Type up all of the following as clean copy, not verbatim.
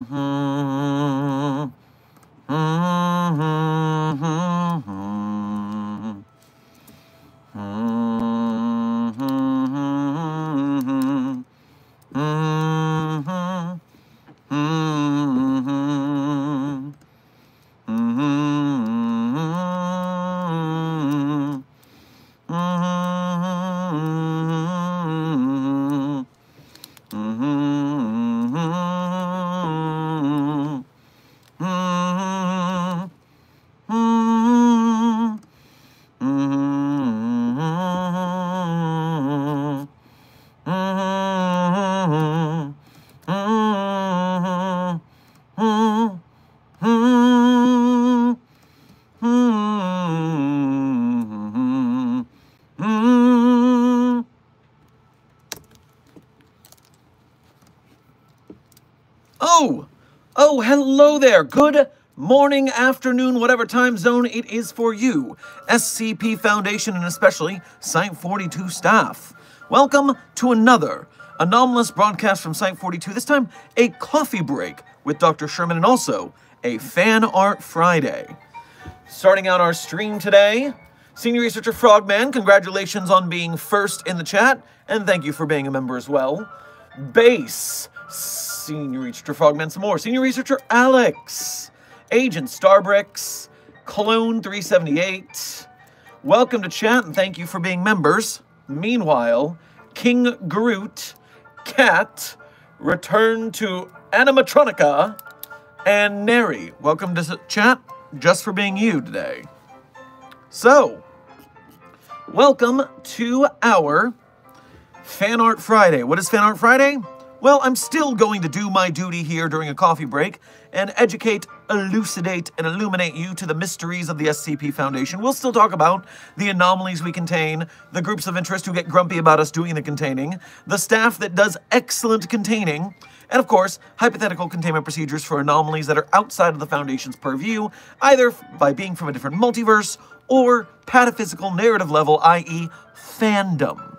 Mm-hmm. Oh, hello there. Good morning, afternoon, whatever time zone it is for you, SCP Foundation and especially Site-42 staff. Welcome to another anomalous broadcast from Site-42, this time a coffee break with Dr. Sherman and also a Fan Art Friday. Starting out our stream today, Senior Researcher Frogman, congratulations on being first in the chat, and thank you for being a member as well. Base, Senior Researcher Frogman, some more. Senior Researcher Alex, Agent Starbricks, Clone 378. Welcome to chat and thank you for being members. Meanwhile, King Groot, Cat, Return to Animatronica, and Neri. Welcome to chat just for being you today. So, welcome to our Fan Art Friday. What is Fan Art Friday? Well, I'm still going to do my duty here during a coffee break and educate, elucidate, and illuminate you to the mysteries of the SCP Foundation. We'll still talk about the anomalies we contain, the groups of interest who get grumpy about us doing the containing, the staff that does excellent containing, and of course, hypothetical containment procedures for anomalies that are outside of the Foundation's purview, either by being from a different multiverse or pataphysical narrative level, i.e. fandom.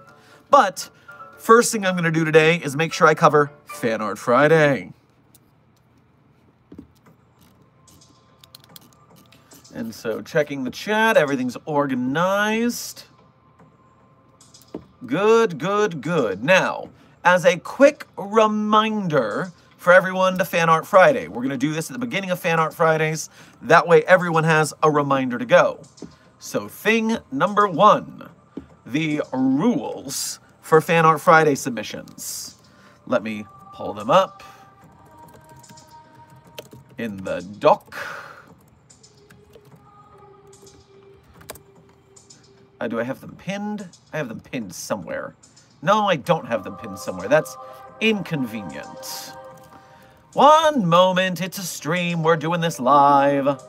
But first thing I'm going to do today is make sure I cover Fan Art Friday. And so checking the chat, everything's organized. Good, good, good. Now, as a quick reminder for everyone to Fan Art Friday, we're going to do this at the beginning of Fan Art Fridays. That way everyone has a reminder to go. So thing number one, the rules for Fan Art Friday submissions. Let me pull them up in the doc. Do I have them pinned? I have them pinned somewhere. No, I don't have them pinned somewhere. That's inconvenient. One moment, it's a stream. We're doing this live.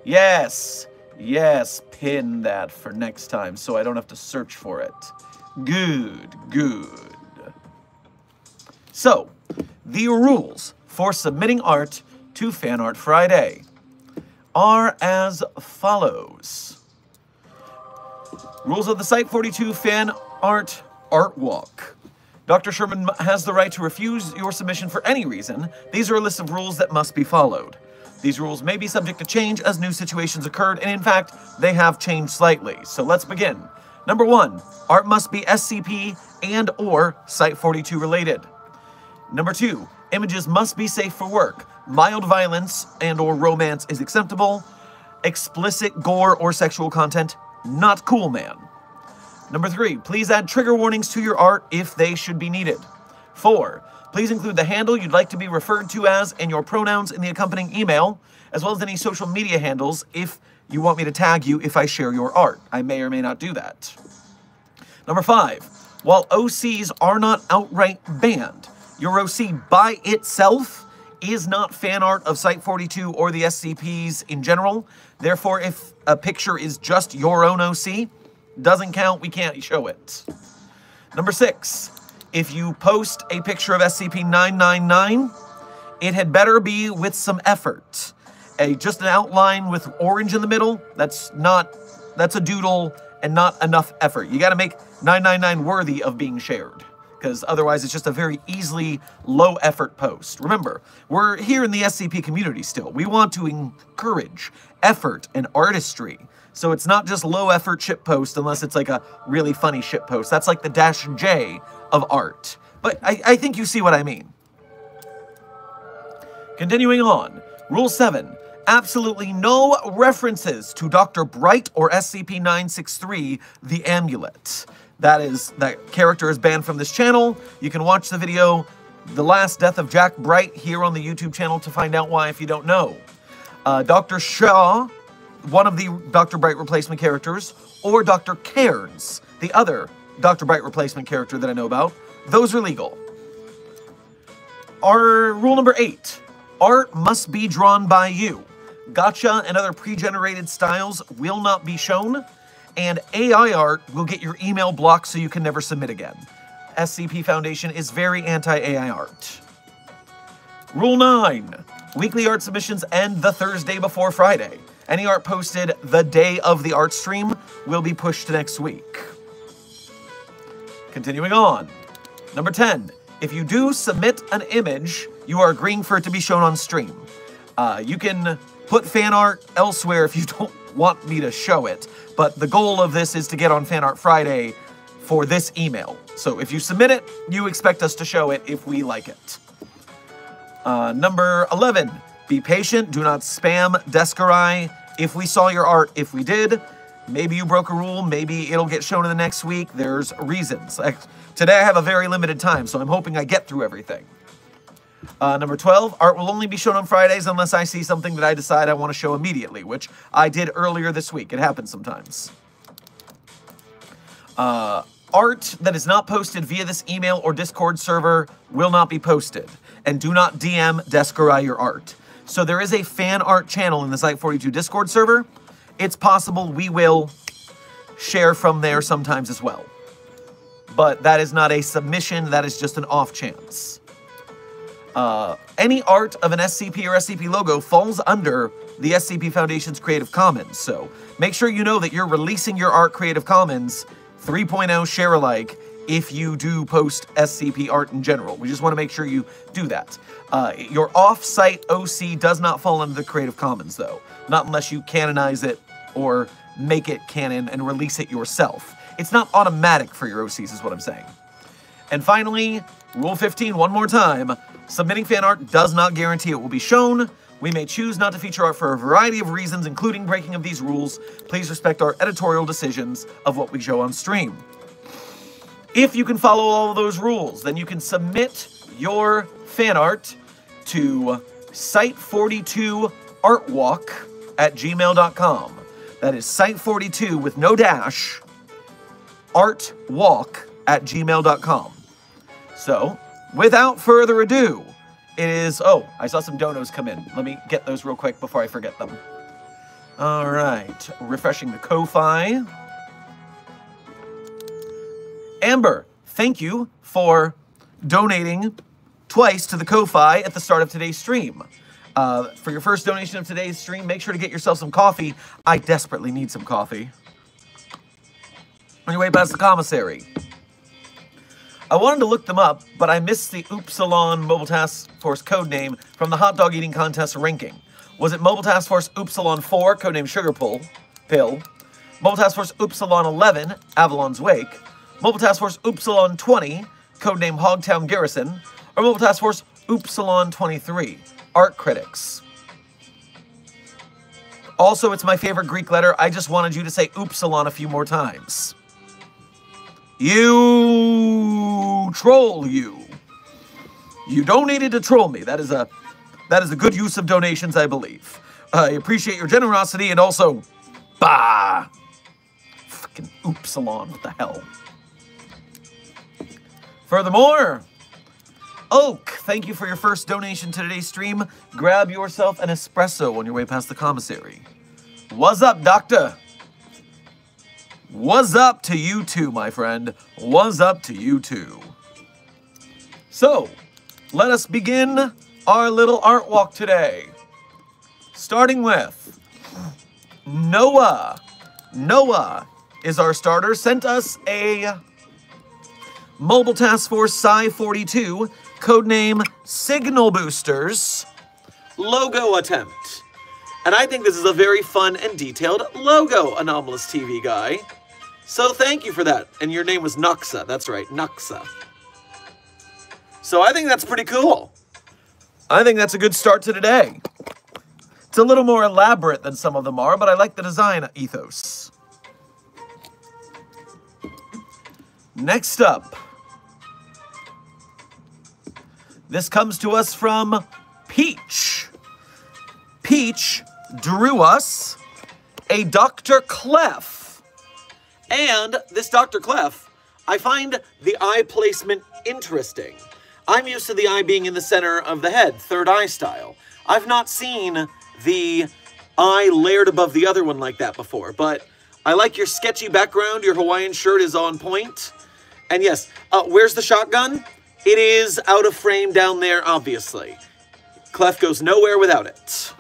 Yes, yes, pin that for next time so I don't have to search for it. Good, good. So, the rules for submitting art to Fan Art Friday are as follows. Rules of the Site-42 Fan Art Art Walk. Dr. Sherman has the right to refuse your submission for any reason. These are a list of rules that must be followed. These rules may be subject to change as new situations occurred, and in fact, they have changed slightly. So let's begin. Number one, art must be SCP and or Site-42 related. Number two, images must be safe for work. Mild violence and or romance is acceptable. Explicit gore or sexual content, not cool, man. Number three, please add trigger warnings to your art if they should be needed. 4, please include the handle you'd like to be referred to as and your pronouns in the accompanying email, as well as any social media handles if you want me to tag you if I share your art. I may or may not do that. Number 5, while OCs are not outright banned, your OC by itself is not fan art of Site-42 or the SCPs in general. Therefore, if a picture is just your own OC, doesn't count, we can't show it. Number 6, if you post a picture of SCP-999, it had better be with some effort. Just an outline with orange in the middle, that's a doodle and not enough effort. You gotta make 999 worthy of being shared, because otherwise it's just a very easily low-effort post. Remember, we're here in the SCP community still. We want to encourage effort and artistry. So it's not just low-effort shitpost unless it's like a really funny shitpost. That's like the -J of art. But I think you see what I mean. Continuing on, Rule 7. Absolutely no references to Dr. Bright or SCP-963, the Amulet. That character is banned from this channel. You can watch the video, The Last Death of Jack Bright, here on the YouTube channel to find out why if you don't know. Dr. Shaw, one of the Dr. Bright replacement characters, or Dr. Cairns, the other Dr. Bright replacement character that I know about, those are legal. Our rule number 8, art must be drawn by you. Gotcha and other pre-generated styles will not be shown, and AI art will get your email blocked so you can never submit again. SCP Foundation is very anti-AI art. Rule 9. Weekly art submissions end the Thursday before Friday. Any art posted the day of the art stream will be pushed to next week. Continuing on. Number 10. If you do submit an image, you are agreeing for it to be shown on stream. You can put fan art elsewhere if you don't want me to show it, but the goal of this is to get on FanArt Friday for this email. So if you submit it, you expect us to show it if we like it. Number 11, be patient, do not spam Descarai. If we saw your art, if we did, maybe you broke a rule, maybe it'll get shown in the next week. There's reasons. Today I have a very limited time, so I'm hoping I get through everything. Number 12, art will only be shown on Fridays unless I see something that I decide I want to show immediately, which I did earlier this week. It happens sometimes. Art that is not posted via this email or Discord server will not be posted. And do not DM Descarai your art. So there is a fan art channel in the Site42 Discord server. It's possible we will share from there sometimes as well. But that is not a submission, that is just an off chance. Any art of an SCP or SCP logo falls under the SCP Foundation's Creative Commons, so make sure you know that you're releasing your art Creative Commons 3.0 share alike if you do post SCP art in general. We just want to make sure you do that. Your off-site OC does not fall under the Creative Commons, though. Not unless you canonize it or make it canon and release it yourself. It's not automatic for your OCs, is what I'm saying. And finally, Rule 15, one more time. Submitting fan art does not guarantee it will be shown. We may choose not to feature art for a variety of reasons, including breaking of these rules. Please respect our editorial decisions of what we show on stream. If you can follow all of those rules, then you can submit your fan art to site42artwalk@gmail.com. That is site42 with no dash, artwalk@gmail.com. So, without further ado, it is... Oh, I saw some donos come in. Let me get those real quick before I forget them. All right. Refreshing the Ko-Fi. Amber, thank you for donating twice to the Ko-Fi at the start of today's stream. For your first donation of today's stream, make sure to get yourself some coffee. I desperately need some coffee. On your way past the commissary. I wanted to look them up, but I missed the Upsilon Mobile Task Force codename from the hot dog eating contest ranking. Was it Mobile Task Force Upsilon 4, codename Sugar Pill, Mobile Task Force Upsilon 11, Avalon's Wake, Mobile Task Force Upsilon 20, codename Hogtown Garrison, or Mobile Task Force Upsilon 23, Art Critics? Also, it's my favorite Greek letter. I just wanted you to say Upsilon a few more times. You troll, you. You donated to troll me. That is a good use of donations, I believe. I appreciate your generosity and also, bah, fucking Upsilon, what the hell. Furthermore, Oak, thank you for your first donation to today's stream. Grab yourself an espresso on your way past the commissary. What's up, doctor? What's up to you too, my friend? What's up to you too? So, let us begin our little art walk today. Starting with Noah. Noah is our starter. Sent us a Mobile Task Force Psi-42, codename Signal Boosters, logo attempt. And I think this is a very fun and detailed logo, Anomalous TV guy. So thank you for that. And your name was Nuxa. That's right, Nuxa. So I think that's pretty cool. I think that's a good start to today. It's a little more elaborate than some of them are, but I like the design ethos. Next up, this comes to us from Peach. Peach drew us a Dr. Clef. And this Dr. Clef, I find the eye placement interesting. I'm used to the eye being in the center of the head, third eye style. I've not seen the eye layered above the other one like that before, but I like your sketchy background. Your Hawaiian shirt is on point. And yes, where's the shotgun? It is out of frame down there, obviously. Clef goes nowhere without it.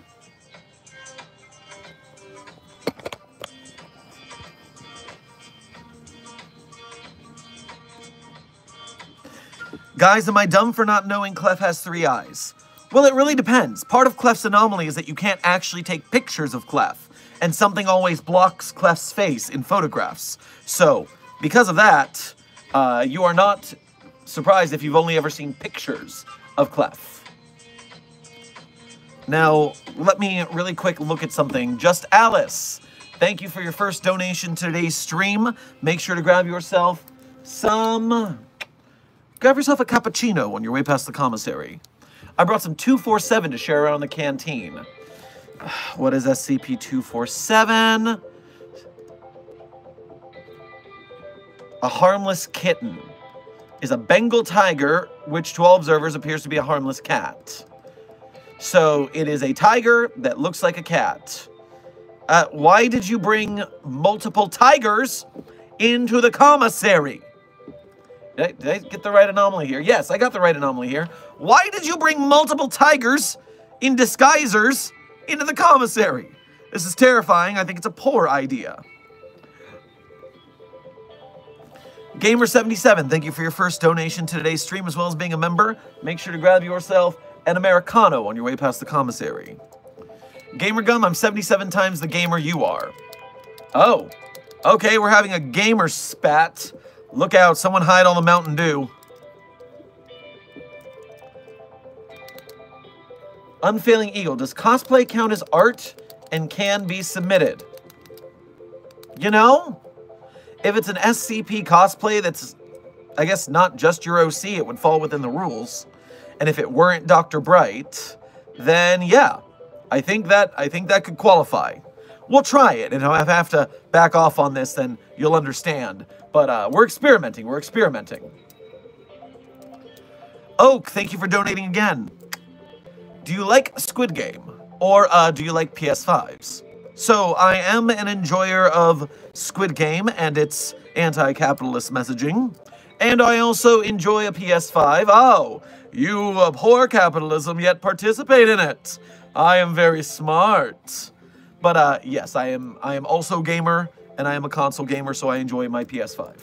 Guys, am I dumb for not knowing Clef has 3 eyes? Well, it really depends. Part of Clef's anomaly is that you can't actually take pictures of Clef, and something always blocks Clef's face in photographs. So, because of that, you are not surprised if you've only ever seen pictures of Clef. Now, let me really quick look at something. Just Alice, thank you for your first donation to today's stream. Make sure to grab yourself a cappuccino on your way past the commissary. I brought some 247 to share around the canteen. What is SCP-247? A harmless kitten is a Bengal tiger, which to all observers appears to be a harmless cat. So it is a tiger that looks like a cat. Why did you bring multiple tigers into the commissary? Did I get the right anomaly here? Yes, I got the right anomaly here. Why did you bring multiple tigers in disguisers into the commissary? This is terrifying. I think it's a poor idea. Gamer77, thank you for your first donation to today's stream, as well as being a member. Make sure to grab yourself an Americano on your way past the commissary. GamerGum, I'm 77 times the gamer you are. Oh, okay, we're having a gamer spat. Look out, someone hide all the Mountain Dew. Unfailing Eagle, does cosplay count as art and can be submitted? You know, if it's an SCP cosplay that's, I guess, not just your OC, it would fall within the rules. And if it weren't Dr. Bright, then yeah, I think that could qualify. We'll try it, and if I have to back off on this, then you'll understand. But we're experimenting, Oak, thank you for donating again. Do you like Squid Game? Or do you like PS5s? So, I am an enjoyer of Squid Game and its anti-capitalist messaging. And I also enjoy a PS5. Oh, you abhor capitalism yet participate in it. I am very smart. But yes, I am also a gamer, and I am a console gamer, so I enjoy my PS5.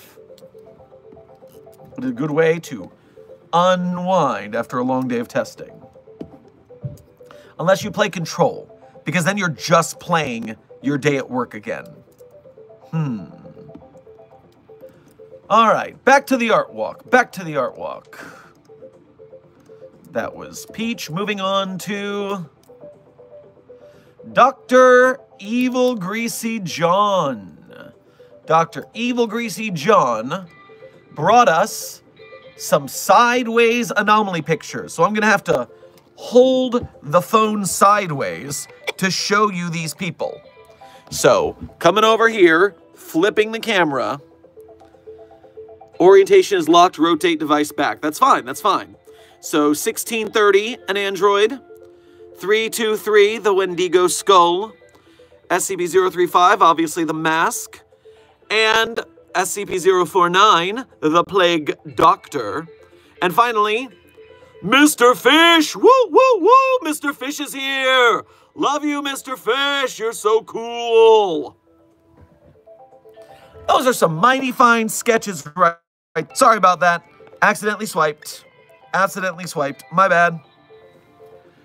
It's a good way to unwind after a long day of testing. Unless you play Control, because then you're just playing your day at work again. All right, back to the art walk. That was Peach. Moving on to Dr. Evil Greasy John. Dr. Evil Greasy John brought us some sideways anomaly pictures. So I'm going to have to hold the phone sideways to show you these people. So, coming over here, flipping the camera. Orientation is locked, rotate device back. That's fine, that's fine. So, 1630, an android. 323, the Wendigo skull. SCP-035, obviously the mask. And SCP-049, the plague doctor. And finally, Mr. Fish! Woo, woo, woo! Mr. Fish is here! Love you, Mr. Fish! You're so cool! Those are some mighty fine sketches right Sorry about that. Accidentally swiped. Accidentally swiped. My bad.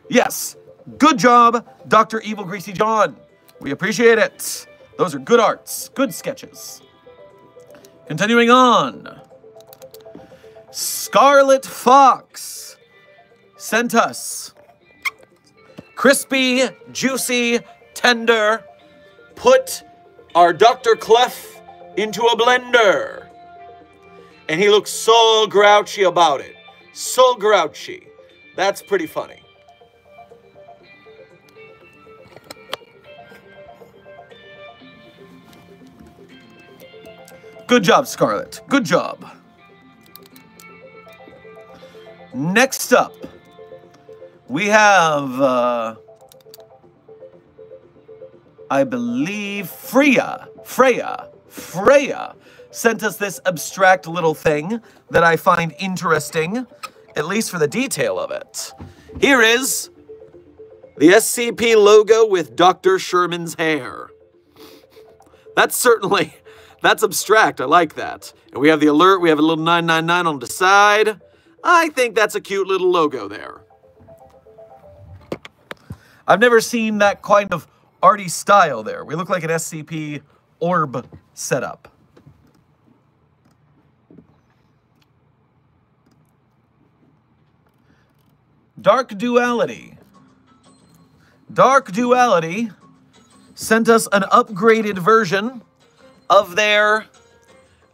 Yes. Good job, Dr. Evil Greasy John. We appreciate it. Those are good arts. Good sketches. Continuing on. Scarlet Fox sent us crispy, juicy, tender. Put our Dr. Clef into a blender. And he looks so grouchy about it. So grouchy. That's pretty funny. Good job, Scarlet. Good job. Next up, we have, I believe, Freya sent us this abstract little thing that I find interesting, at least for the detail of it. Here is the SCP logo with Dr. Sherman's hair. That's abstract. I like that. And we have the alert. We have a little 999 on the side. I think that's a cute little logo there. I've never seen that kind of arty style there. We look like an SCP orb setup. Dark Duality. Dark Duality sent us an upgraded version of their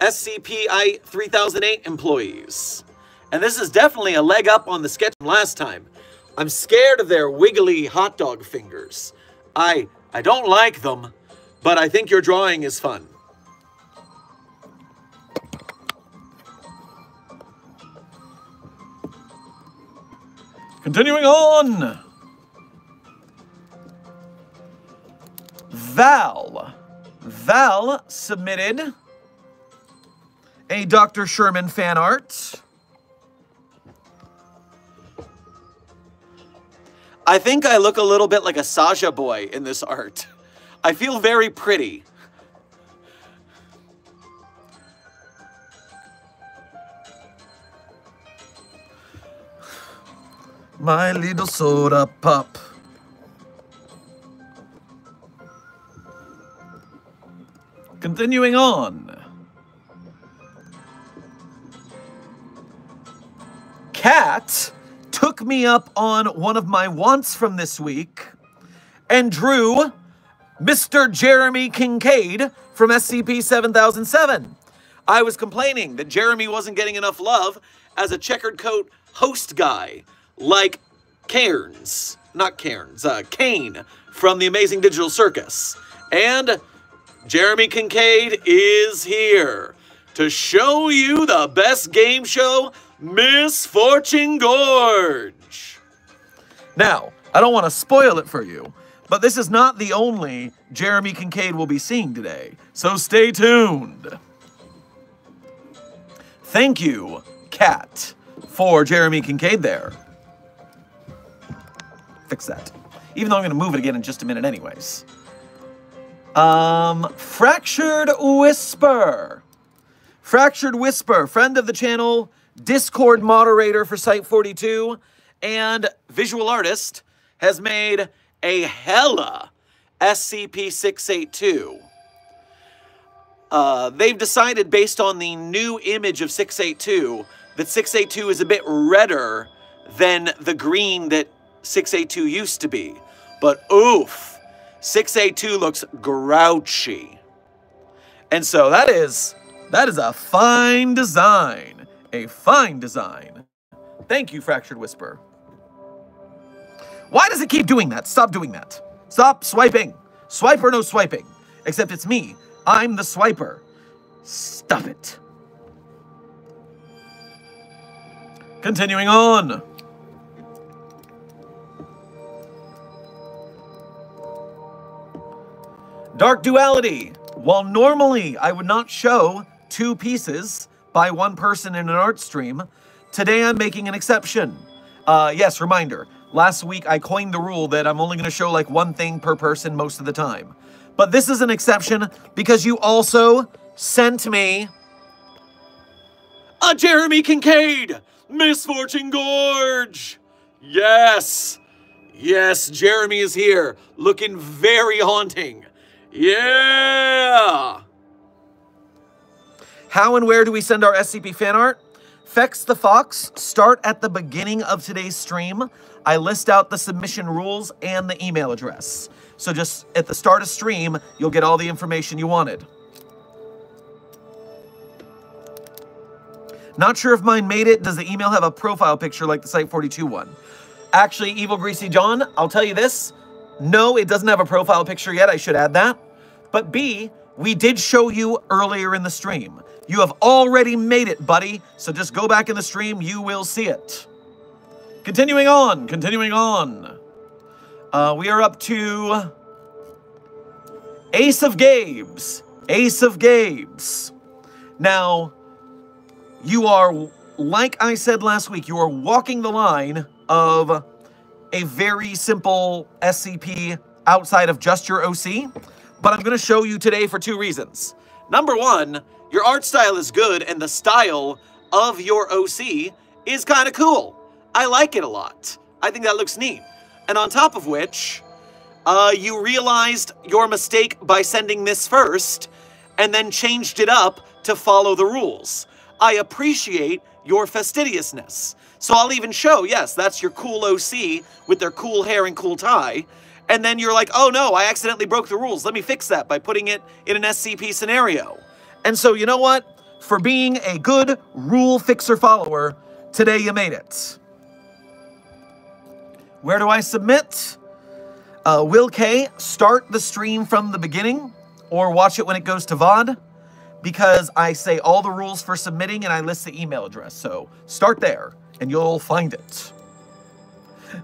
SCP-3008 employees. And this is definitely a leg up on the sketch from last time. I'm scared of their wiggly hot dog fingers. I don't like them, but I think your drawing is fun. Continuing on. Val submitted a Dr. Sherman fan art. I think I look a little bit like a Sasha boy in this art. I feel very pretty. My little soda pop. Continuing on. Kat took me up on one of my wants from this week and drew Mr. Jeremy Kincaid from SCP-7007. I was complaining that Jeremy wasn't getting enough love as a checkered coat host guy, like Cairns, not Cairns, Kane from the Amazing Digital Circus. And Jeremy Kincaid is here to show you the best game show, Misfortune Gorge. Now, I don't want to spoil it for you, but this is not the only Jeremy Kincaid we'll be seeing today, so stay tuned. Thank you, Kat, for Jeremy Kincaid there. Fix that. Even though I'm going to move it again in just a minute anyways. Fractured Whisper. Fractured Whisper, friend of the channel, Discord moderator for Site42, and visual artist, has made a hella SCP-682. They've decided, based on the new image of 682, that 682 is a bit redder than the green that 682 used to be. But oof, 682 looks grouchy. And so that is a fine design. A fine design. Thank you, Fractured Whisper. Why does it keep doing that? Stop doing that. Stop swiping. Swipe or no swiping. Except it's me. I'm the swiper. Stop it. Continuing on. Dark Duality. While normally I would not show 2 pieces by one person in an art stream, today I'm making an exception. Yes, reminder. Last week I coined the rule that I'm only going to show like 1 thing per person most of the time. But this is an exception because you also sent me A Jeremy Kincaid! Misfortune Gorge! Yes! Yes, Jeremy is here, looking very haunting. Yeah! How and where do we send our SCP fan art? Fex the Fox, start at the beginning of today's stream. I list out the submission rules and the email address. So just at the start of stream, you'll get all the information you wanted. Not sure if mine made it. Does the email have a profile picture like the Site42 one? Actually, Evil Greasy John, I'll tell you this. No, it doesn't have a profile picture yet. I should add that. But B, we did show you earlier in the stream. You have already made it, buddy. So just go back in the stream. You will see it. Continuing on. Continuing on. We are up to Ace of Gabes. Ace of Gabes. Now, you are, like I said last week, you are walking the line of a very simple SCP outside of just your OC, but I'm going to show you today for two reasons. Number one, your art style is good and the style of your OC is kind of cool. I like it a lot. I think that looks neat. And on top of which, you realized your mistake by sending this first and then changed it up to follow the rules. I appreciate your fastidiousness. So I'll even show, yes, that's your cool OC with their cool hair and cool tie. And then you're like, oh no, I accidentally broke the rules. Let me fix that by putting it in an SCP scenario. And so you know what? For being a good rule fixer follower, today you made it. Where do I submit? Will K, start the stream from the beginning or watch it when it goes to VOD, because I say all the rules for submitting and I list the email address. So start there and you'll find it.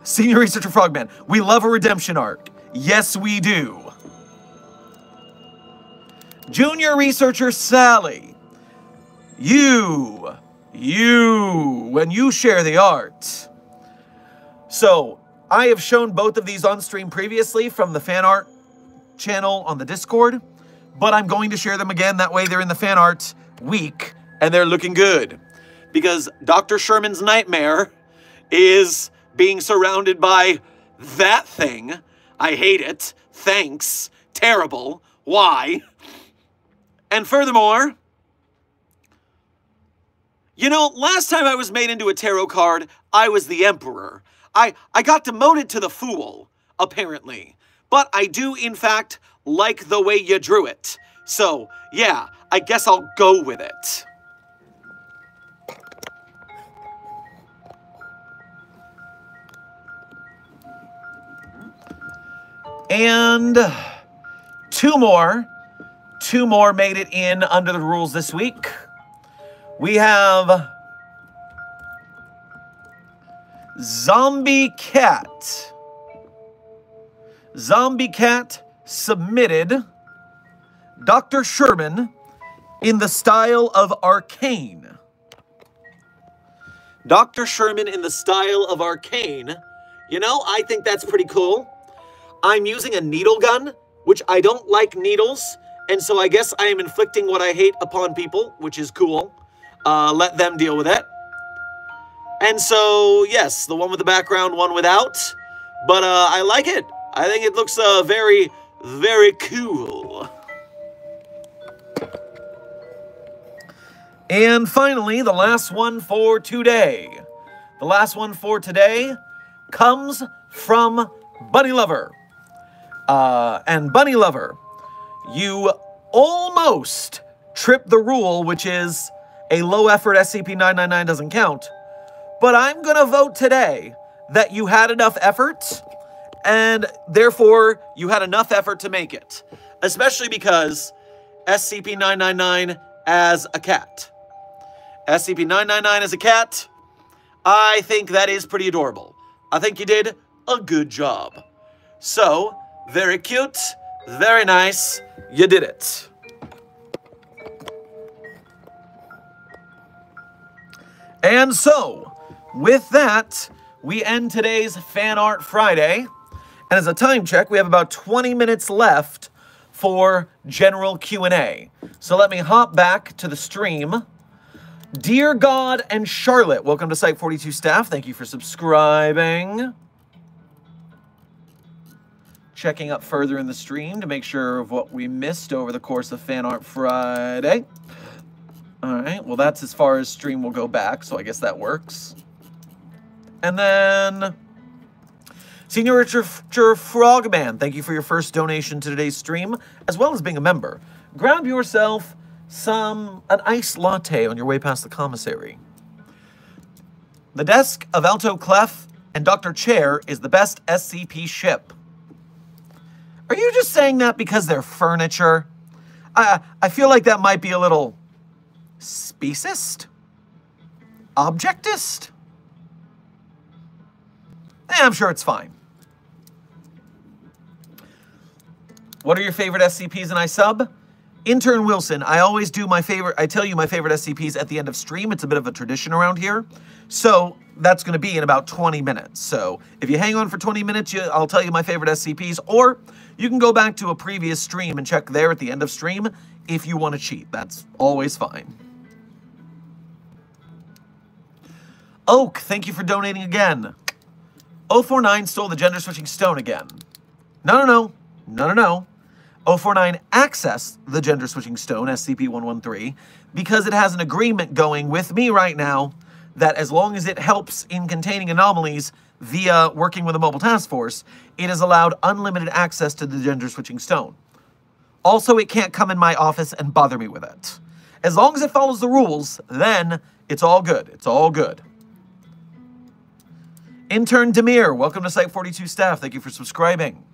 Senior Researcher Frogman, we love a redemption arc. Yes, we do. Junior Researcher Sally, you, when you share the art. So I have shown both of these on stream previously from the fan art channel on the Discord, but I'm going to share them again. That way they're in the fan art week and they're looking good. Because Dr. Sherman's nightmare is being surrounded by that thing. I hate it. Thanks. Terrible. Why? And furthermore, you know, last time I was made into a tarot card, I was the Emperor. I got demoted to the Fool, apparently. But I do, in fact, like the way you drew it. So, yeah, I guess I'll go with it. And two more made it in under the rules this week. We have Zombie Cat. Zombie Cat submitted Dr. Sherman in the style of Arcane. Dr. Sherman in the style of Arcane. You know, I think that's pretty cool. I'm using a needle gun, which I don't like needles, and so I guess I am inflicting what I hate upon people, which is cool. Let them deal with it. And so, yes, the one with the background, one without. But I like it. I think it looks very, very cool. And finally, the last one for today. The last one for today comes from Bunny Lover. And Bunny Lover, you almost tripped the rule, which is a low-effort SCP-999 doesn't count. But I'm going to vote today that you had enough effort, and therefore you had enough effort to make it. Especially because SCP-999 as a cat. SCP-999 as a cat, I think that is pretty adorable. I think you did a good job. So, very cute, very nice, you did it. And so, with that, we end today's Fan Art Friday. And as a time check, we have about 20 minutes left for general Q&A. So let me hop back to the stream. Dear God and Charlotte, welcome to Site 42 staff. Thank you for subscribing. Checking up further in the stream to make sure of what we missed over the course of Fan Art Friday. All right, well, that's as far as stream will go back, so I guess that works. And then, Senior Richard Frogman, thank you for your first donation to today's stream, as well as being a member. Grab yourself an iced latte on your way past the commissary. The desk of Alto Clef and Dr. Chair is the best SCP ship. Are you just saying that because they're furniture? I feel like that might be a little speciest? Objectist? I'm sure it's fine. What are your favorite SCPs in iSub? Intern Wilson, I always do I tell you my favorite SCPs at the end of stream. It's a bit of a tradition around here. So that's going to be in about 20 minutes. So if you hang on for 20 minutes, I'll tell you my favorite SCPs, or you can go back to a previous stream and check there at the end of stream if you want to cheat. That's always fine. Oak, thank you for donating again. 049 stole the gender switching stone again. No. 049 accessed the gender switching stone, SCP-113, because it has an agreement going with me right now that as long as it helps in containing anomalies via working with a mobile task force, it is allowed unlimited access to the gender switching stone. Also, it can't come in my office and bother me with it. As long as it follows the rules, then it's all good. It's all good. Intern Demir, welcome to Site 42 staff. Thank you for subscribing.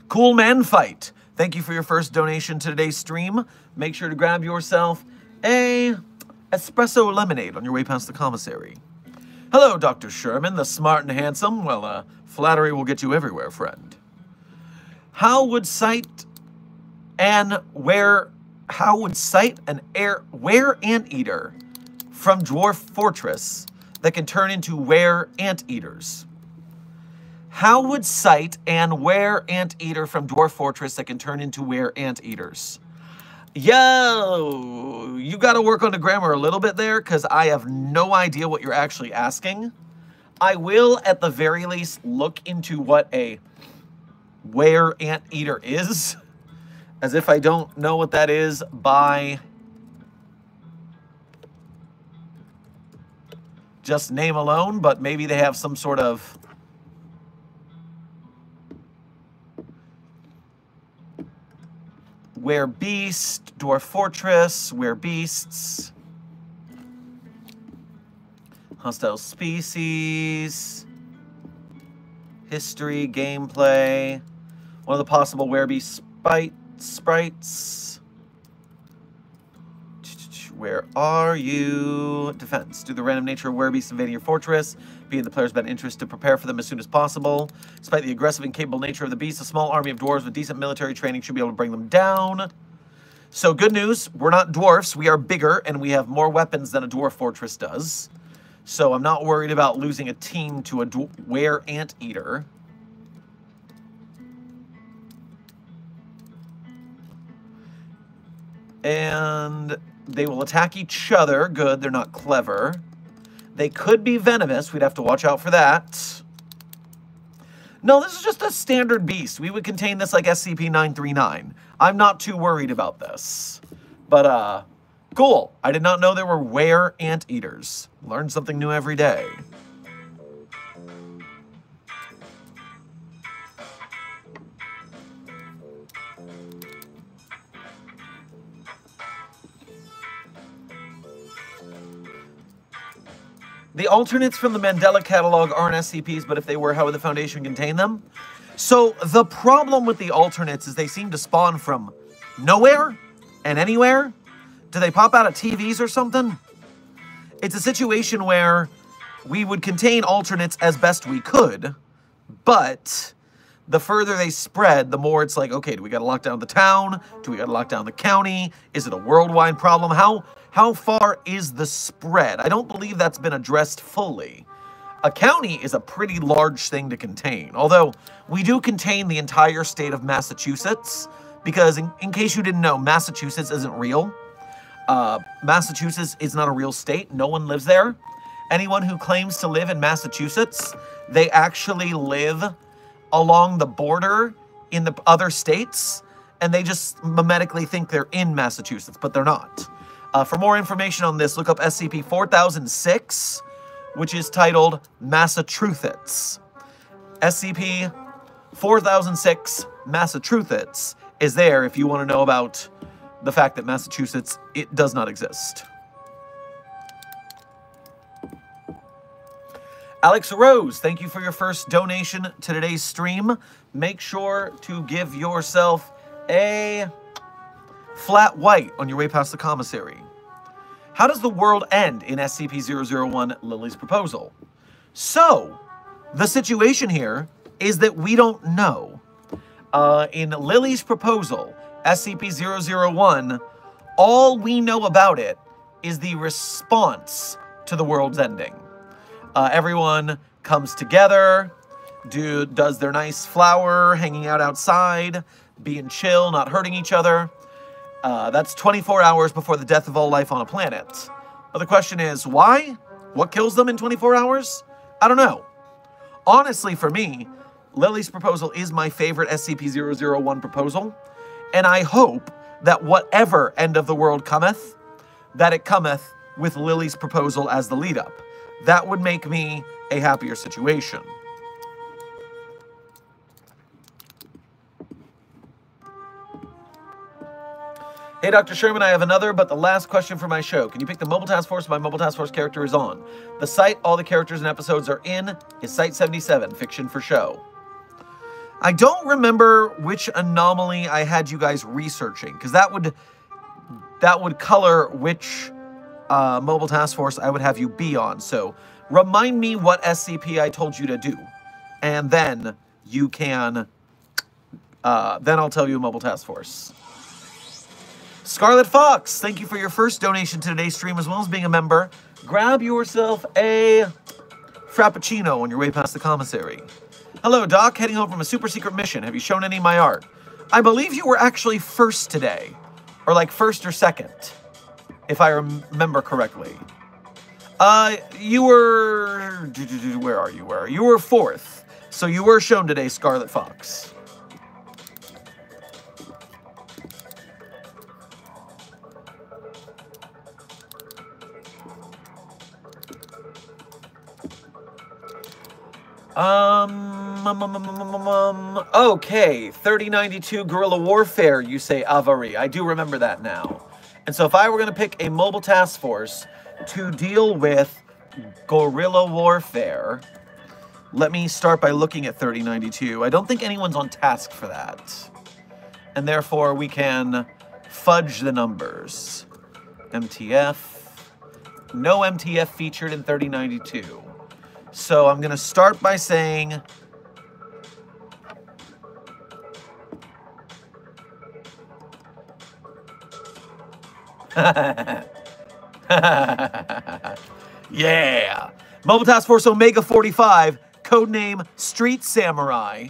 Cool Man Fight, thank you for your first donation to today's stream. Make sure to grab yourself a espresso lemonade on your way past the commissary. Hello, Dr. Sherman, the smart and handsome. Well, flattery will get you everywhere, friend. How would cite an were anteater from Dwarf Fortress that can turn into were anteaters? How would cite and were anteater from Dwarf Fortress that can turn into were anteaters? Yo, you got to work on the grammar a little bit there because I have no idea what you're actually asking. I will, at the very least, look into what a were anteater is, as if I don't know what that is by just name alone, but maybe they have some sort of were beast, Dwarf Fortress, were beasts, hostile species, history, gameplay, one of the possible were beast sprites. Where are you? Defense. Due to the random nature of werebeasts invading your fortress, being the player's best interest to prepare for them as soon as possible. Despite the aggressive and capable nature of the beasts, a small army of dwarves with decent military training should be able to bring them down. So good news, we're not dwarfs. We are bigger, and we have more weapons than a dwarf fortress does. So I'm not worried about losing a team to a were anteater. And they will attack each other. Good, they're not clever. They could be venomous. We'd have to watch out for that. No, this is just a standard beast. We would contain this like SCP-939. I'm not too worried about this. But, cool. I did not know there were were anteaters. Learn something new every day. The alternates from the Mandela catalog aren't SCPs, but if they were, how would the Foundation contain them? So the problem with the alternates is they seem to spawn from nowhere and anywhere. Do they pop out of TVs or something? It's a situation where we would contain alternates as best we could, but the further they spread, the more it's like, okay, do we got to lock down the town? Do we got to lock down the county? Is it a worldwide problem? How far is the spread? I don't believe that's been addressed fully. A county is a pretty large thing to contain, although we do contain the entire state of Massachusetts because in case you didn't know, Massachusetts isn't real. Massachusetts is not a real state. No one lives there. Anyone who claims to live in Massachusetts, they actually live along the border in the other states, and they just mimetically think they're in Massachusetts, but they're not. For more information on this, look up SCP-4006, which is titled Massachusetts. SCP-4006 Massachusetts is there if you want to know about the fact that Massachusetts, it does not exist. Alex Rose, thank you for your first donation to today's stream. Make sure to give yourself a flat white on your way past the commissary. How does the world end in SCP-001 Lily's proposal? So, the situation here is that we don't know. In Lily's proposal, SCP-001, all we know about it is the response to the world's ending. Everyone comes together, does their nice flower, hanging out outside, being chill, not hurting each other. That's 24 hours before the death of all life on a planet. But the question is, why? What kills them in 24 hours? I don't know. Honestly, for me, Lily's proposal is my favorite SCP-001 proposal, and I hope that whatever end of the world cometh, that it cometh with Lily's proposal as the lead-up. That would make me a happier situation. Hey, Dr. Sherman, I have another, but the last question for my show. Can you pick the Mobile Task Force my Mobile Task Force character is on? The site all the characters and episodes are in is Site 77, Fiction for Show. I don't remember which anomaly I had you guys researching, because that would color which Mobile Task Force I would have you be on. So remind me what SCP I told you to do, and then you can, then I'll tell you Mobile Task Force. Scarlet Fox, thank you for your first donation to today's stream, as well as being a member. Grab yourself a Frappuccino on your way past the commissary. Hello, Doc. Heading home from a super secret mission. Have you shown any of my art? I believe you were actually first today. Or like first or second, if I remember correctly. You were... Where are you? You were fourth. So you were shown today, Scarlet Fox. Okay, 3092 Guerrilla Warfare, you say, Avari. I do remember that now. And so if I were going to pick a mobile task force to deal with guerrilla warfare, let me start by looking at 3092. I don't think anyone's on task for that. And therefore, we can fudge the numbers. MTF. No MTF featured in 3092. So I'm going to start by saying... Yeah! Mobile Task Force Omega 45, codename Street Samurai.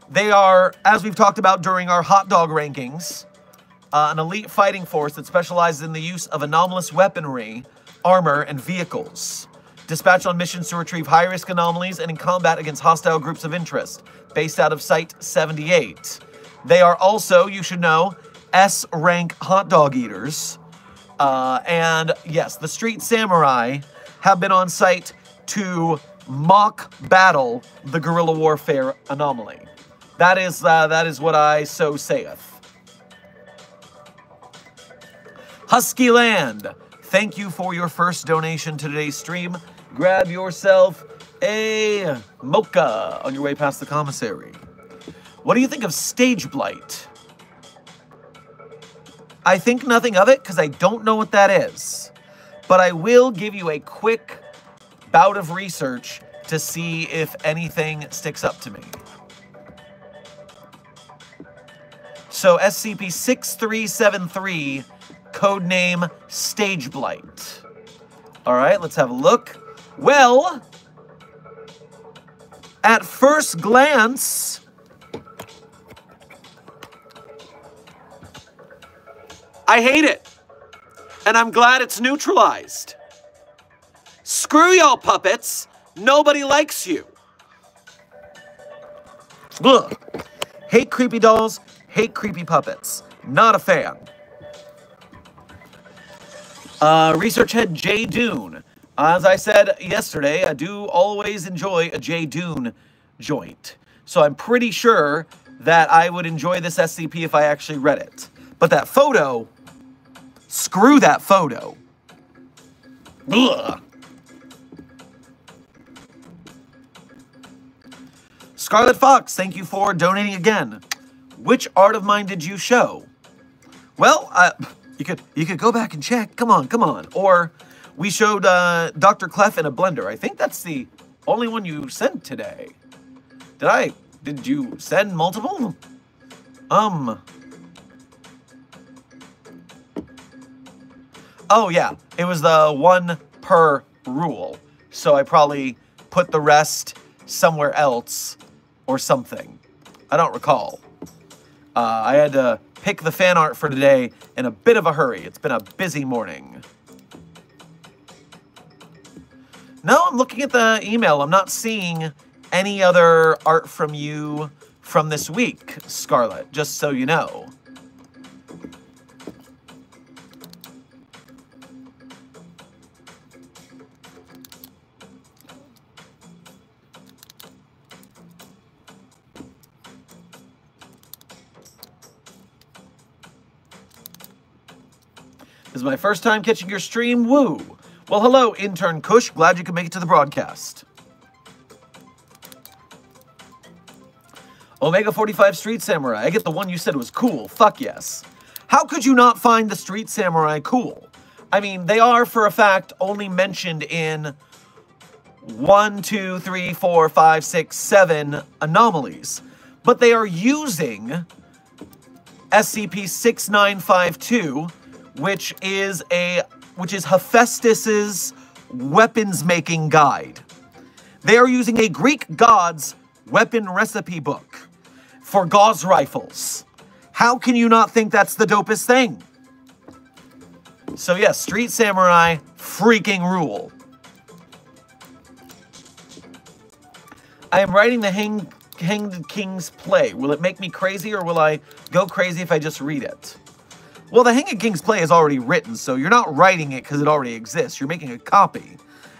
They are, as we've talked about during our hot dog rankings, an elite fighting force that specializes in the use of anomalous weaponry, armor, and vehicles. Dispatched on missions to retrieve high-risk anomalies and in combat against hostile groups of interest, based out of Site 78. They are also, you should know, S-rank hot dog eaters. And yes, the Street Samurai have been on site to mock battle the guerrilla warfare anomaly. That is what I so saith. Husky Land, thank you for your first donation to today's stream. Grab yourself a mocha on your way past the commissary. What do you think of Stage Blight? I think nothing of it because I don't know what that is. But I will give you a quick bout of research to see if anything sticks up to me. So SCP-6373, codename Stage Blight. All right, let's have a look. Well, at first glance, I hate it. And I'm glad it's neutralized. Screw y'all puppets. Nobody likes you. Ugh. Hate creepy dolls. Hate creepy puppets. Not a fan. Research head Jay Dune. As I said yesterday, I do always enjoy a Jay Dune joint. So I'm pretty sure that I would enjoy this SCP if I actually read it. But that photo, screw that photo. Ugh. Scarlet Fox, thank you for donating again. Which art of mine did you show? Well, you could go back and check. Come on. Or we showed Dr. Clef in a blender. I think that's the only one you sent today. Did you send multiple? Oh yeah, it was the 1 per rule. So I probably put the rest somewhere else or something. I don't recall. I had to pick the fan art for today in a bit of a hurry. It's been a busy morning. No, I'm looking at the email. I'm not seeing any other art from you from this week, Scarlet, just so you know. This is my first time catching your stream. Woo! Well, hello, intern Kush. Glad you could make it to the broadcast. Omega 45 Street Samurai. I get the one you said was cool. Fuck yes. How could you not find the Street Samurai cool? I mean, they are, for a fact, only mentioned in 1, 2, 3, 4, 5, 6, 7 anomalies. But they are using SCP-6952, which is Hephaestus's weapons-making guide. They are using a Greek god's weapon recipe book for gauze rifles. How can you not think that's the dopest thing? So yes, Street Samurai freaking rule. I am writing the Hanged King's play. Will it make me crazy or will I go crazy if I just read it? Well, the Hanged King's play is already written, so you're not writing it because it already exists. You're making a copy.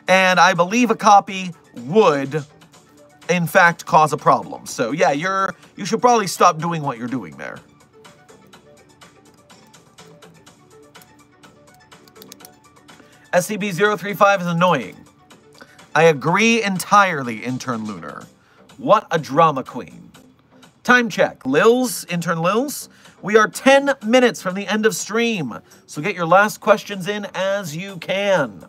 And I believe a copy would, in fact, cause a problem. So yeah, you should probably stop doing what you're doing there. SCP-035 is annoying. I agree entirely, Intern Lunar. What a drama queen. Time check. Lils, Intern Lils, we are 10 minutes from the end of stream, so get your last questions in as you can.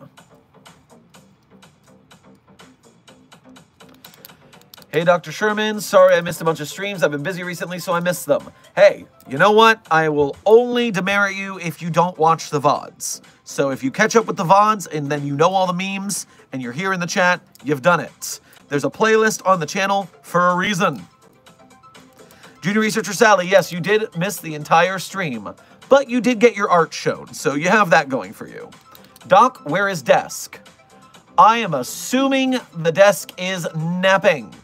Hey, Dr. Sherman, sorry I missed a bunch of streams. I've been busy recently, so I missed them. Hey, you know what? I will only demerit you if you don't watch the VODs. So if you catch up with the VODs and then you know all the memes and you're here in the chat, you've done it. There's a playlist on the channel for a reason. Junior Researcher Sally, yes, you did miss the entire stream, but you did get your art shown, so you have that going for you. Doc, where is desk? I am assuming the desk is napping.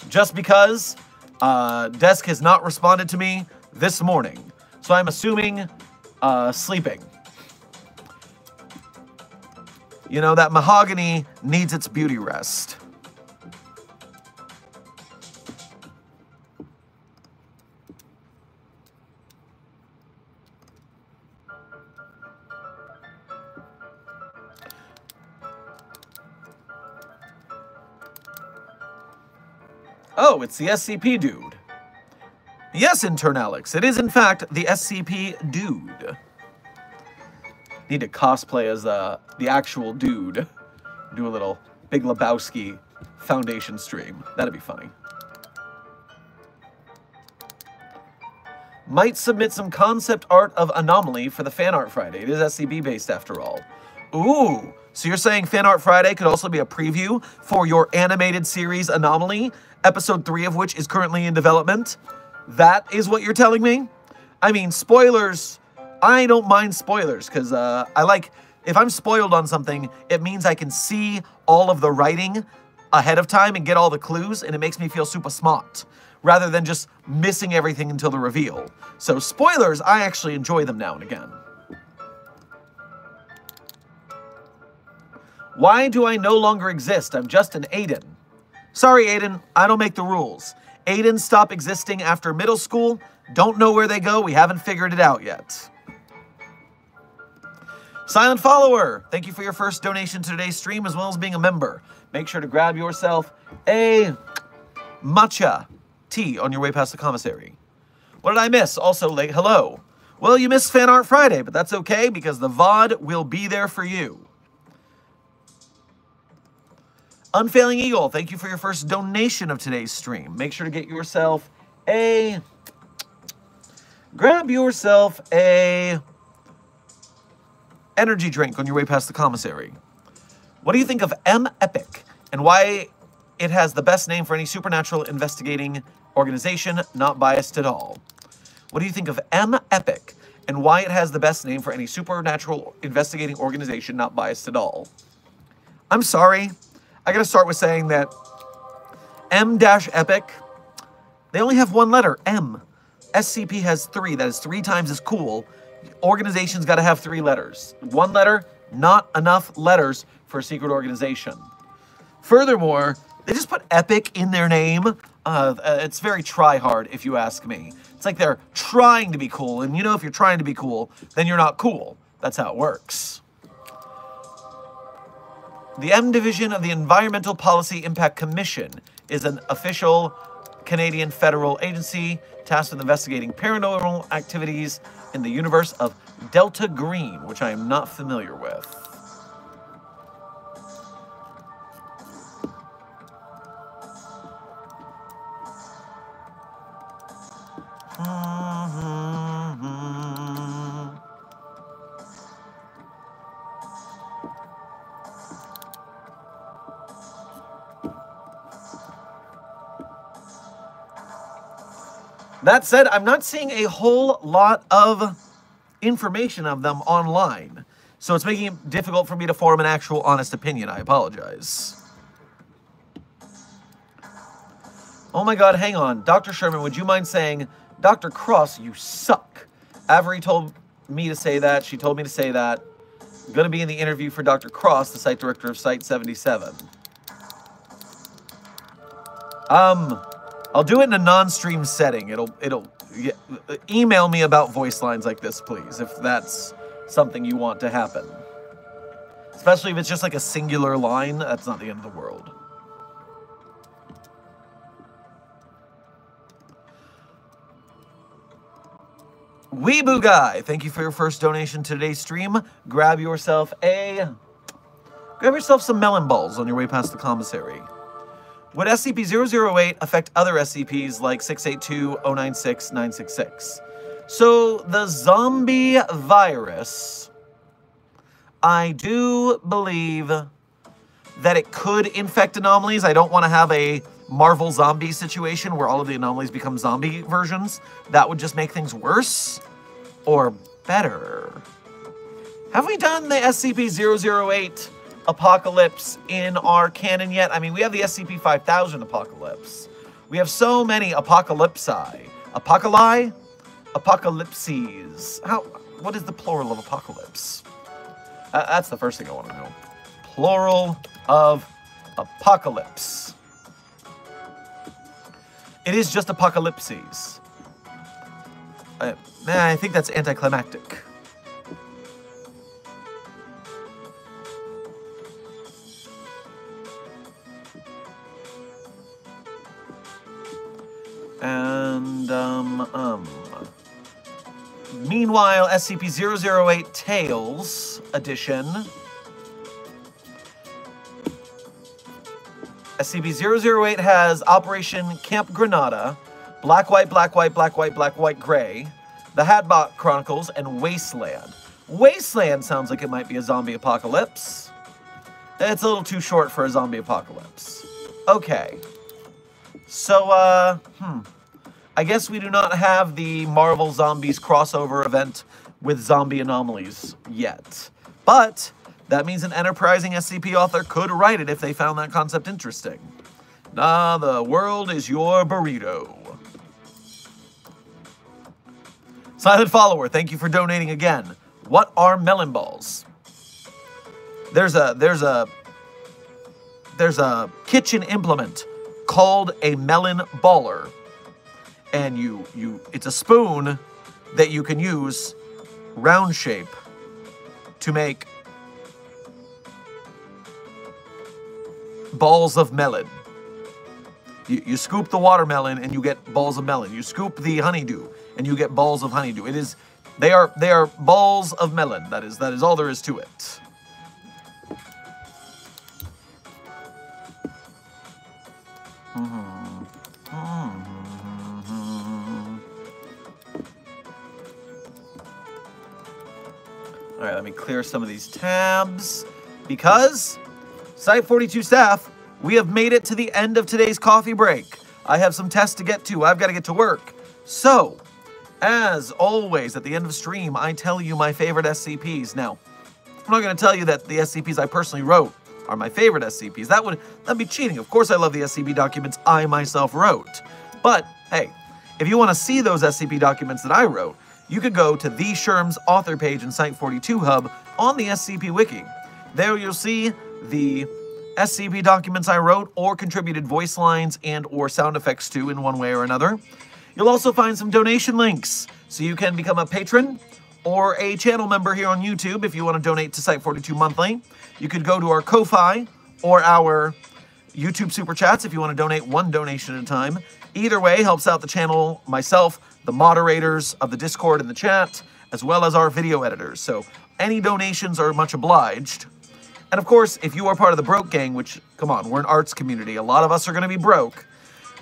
Just because desk has not responded to me this morning. So I'm assuming sleeping. You know, that mahogany needs its beauty rest. Oh, it's the SCP dude. Yes, Intern Alex, it is in fact the SCP dude. Need to cosplay as the actual dude. Do a little Big Lebowski Foundation stream. That'd be funny. Might submit some concept art of Anomaly for the Fan Art Friday. It is SCP based after all. Ooh, so you're saying Fan Art Friday could also be a preview for your animated series Anomaly, episode 3 of which is currently in development? That is what you're telling me? I mean, spoilers I don't mind spoilers because I like, if I'm spoiled on something, it means I can see all of the writing ahead of time and get all the clues, and it makes me feel super smart, rather than just missing everything until the reveal. So spoilers, I actually enjoy them now and again. Why do I no longer exist? I'm just an Aiden. Sorry, Aiden, I don't make the rules. Aiden stopped existing after middle school. Don't know where they go. We haven't figured it out yet. Silent Follower, thank you for your first donation to today's stream, as well as being a member. Make sure to grab yourself a matcha tea on your way past the commissary. What did I miss? Also, late hello. Well, you missed Fan Art Friday, but that's okay because the VOD will be there for you. Unfailing Eagle, thank you for your first donation of today's stream. Make sure to get yourself a... Grab yourself a energy drink on your way past the commissary. What do you think of M-Epic and why it has the best name for any supernatural investigating organization, not biased at all? What do you think of M-Epic and why it has the best name for any supernatural investigating organization, not biased at all? I'm sorry. I gotta start with saying that M-Epic, they only have one letter, M. SCP has 3. That is 3 times as cool. Organizations gotta have 3 letters. 1 letter, not enough letters for a secret organization. Furthermore, they just put epic in their name. It's very try-hard, if you ask me. It's like they're trying to be cool, and you know if you're trying to be cool, then you're not cool. That's how it works. The M Division of the Environmental Policy Impact Commission is an official Canadian federal agency tasked with investigating paranormal activities in the universe of Delta Green, which I am not familiar with. That said, I'm not seeing a whole lot of information of them online, so it's making it difficult for me to form an actual honest opinion. I apologize. Oh my god, hang on. Dr. Sherman, would you mind saying, Dr. Cross, you suck? Avery told me to say that. She told me to say that. I'm going to be in the interview for Dr. Cross, the site director of Site 77. I'll do it in a non-stream setting. Yeah, email me about voice lines like this, please, if that's something you want to happen. Especially if it's just like a singular line, that's not the end of the world. Weeboo Guy, thank you for your first donation to today's stream. Grab yourself some melon balls on your way past the commissary. Would SCP-008 affect other SCPs like 682, 096, 966? So, the zombie virus, I do believe that it could infect anomalies. I don't want to have a Marvel zombie situation where all of the anomalies become zombie versions. That would just make things worse or better. Have we done the SCP-008 apocalypse in our canon yet? I mean, we have the SCP-5000 apocalypse. We have so many apocalypsi. Apocalypses. What is the plural of apocalypse? That's the first thing I want to know. Plural of apocalypse. It is just apocalypses. I think that's anticlimactic. And, meanwhile, SCP-008 Tales Edition. SCP-008 has Operation Camp Granada, Black, White, Black, White, Black, White, Black, White, Gray, The Hatbot Chronicles, and Wasteland. Wasteland sounds like it might be a zombie apocalypse. It's a little too short for a zombie apocalypse. Okay. So, I guess we do not have the Marvel Zombies crossover event with zombie anomalies yet. But that means an enterprising SCP author could write it if they found that concept interesting. Nah, the world is your burrito. Silent Follower, thank you for donating again. What are melon balls? There's a kitchen implement called a melon baller. And it's a spoon that you can use round shape to make balls of melon. You scoop the watermelon and you get balls of melon. You scoop the honeydew and you get balls of honeydew. They are balls of melon. That is all there is to it. All right, let me clear some of these tabs because Site 42 staff, we have made it to the end of today's coffee break. I have some tests to get to. I've got to get to work. So, as always, at the end of stream, I tell you my favorite SCPs. Now, I'm not going to tell you that the SCPs I personally wrote are my favorite SCPs. That'd be cheating. Of course I love the SCP documents I myself wrote. But, hey, if you want to see those SCP documents that I wrote, you could go to the Sherm's author page in Site 42 Hub on the SCP Wiki. There you'll see the SCP documents I wrote or contributed voice lines and or sound effects to in one way or another. You'll also find some donation links, so you can become a patron or a channel member here on YouTube if you want to donate to Site 42 monthly. You could go to our Ko-Fi or our YouTube Super Chats if you want to donate one donation at a time. Either way helps out the channel, myself, the moderators of the Discord and the chat, as well as our video editors. So any donations are much obliged. And of course, if you are part of the Broke Gang, which, come on, we're an arts community, a lot of us are going to be broke,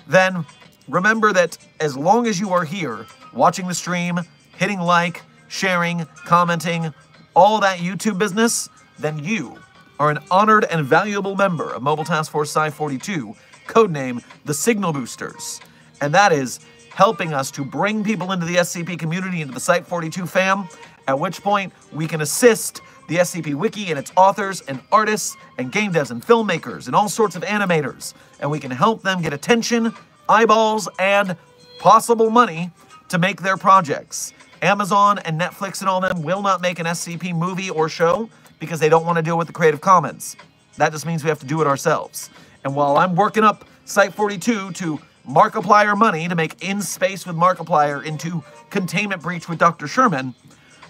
then remember that as long as you are here, watching the stream, hitting like, sharing, commenting, all that YouTube business, then you are an honored and valuable member of Mobile Task Force Sci 42, codename the Signal Boosters. And that is helping us to bring people into the SCP community, into the Site 42 fam, at which point we can assist the SCP Wiki and its authors and artists and game devs and filmmakers and all sorts of animators. And we can help them get attention, eyeballs, and possible money to make their projects. Amazon and Netflix and all them will not make an SCP movie or show because they don't want to deal with the Creative Commons. That just means we have to do it ourselves. And while I'm working up Site 42 to Markiplier money to make In Space with Markiplier into Containment Breach with Dr. Sherman,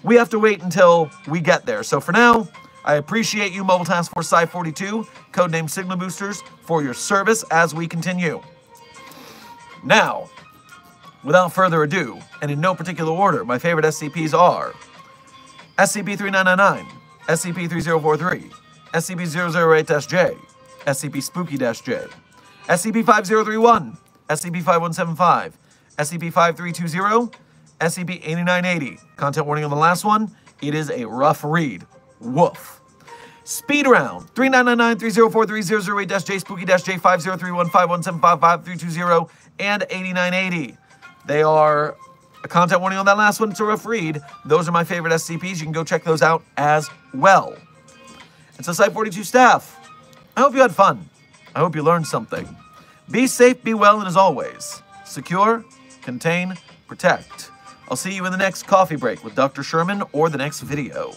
we have to wait until we get there. So for now, I appreciate you, Mobile Task Force Sci 42, codename Signal Boosters, for your service as we continue. Now, without further ado, and in no particular order, my favorite SCPs are SCP-3999, SCP-3043, SCP-008-J, SCP-Spooky-J, SCP-5031, SCP-5175, SCP-5320, SCP-8980. Content warning on the last one, it is a rough read. Woof. Speed round, 3999-3043-008-J, Spooky-J, 5031, 5175, 5320, and 8980. They are a content warning on that last one. It's a rough read. Those are my favorite SCPs. You can go check those out as well. And so Site 42 staff, I hope you had fun. I hope you learned something. Be safe, be well, and as always, secure, contain, protect. I'll see you in the next coffee break with Dr. Sherman or the next video.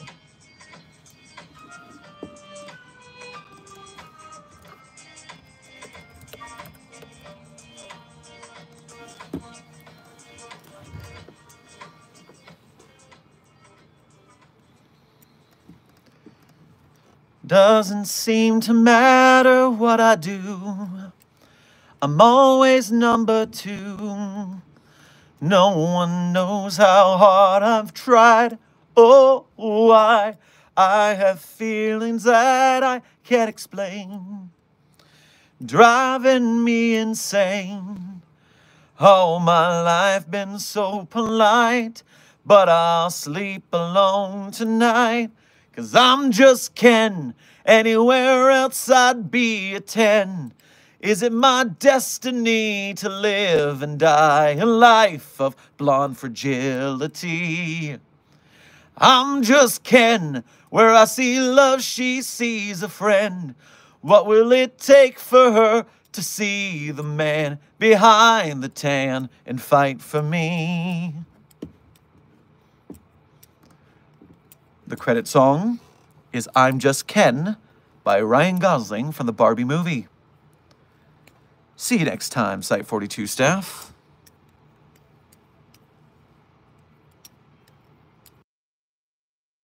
Doesn't seem to matter what I do, I'm always number two. No one knows how hard I've tried. Oh, why I have feelings that I can't explain, driving me insane. All my life been so polite, but I'll sleep alone tonight. 'Cause I'm just Ken, anywhere else I'd be a 10. Is it my destiny to live and die a life of blonde fragility? I'm just Ken. Where I see love, she sees a friend. What will it take for her to see the man behind the tan and fight for me? The credit song is I'm Just Ken by Ryan Gosling from the Barbie movie. See you next time, Site 42 staff.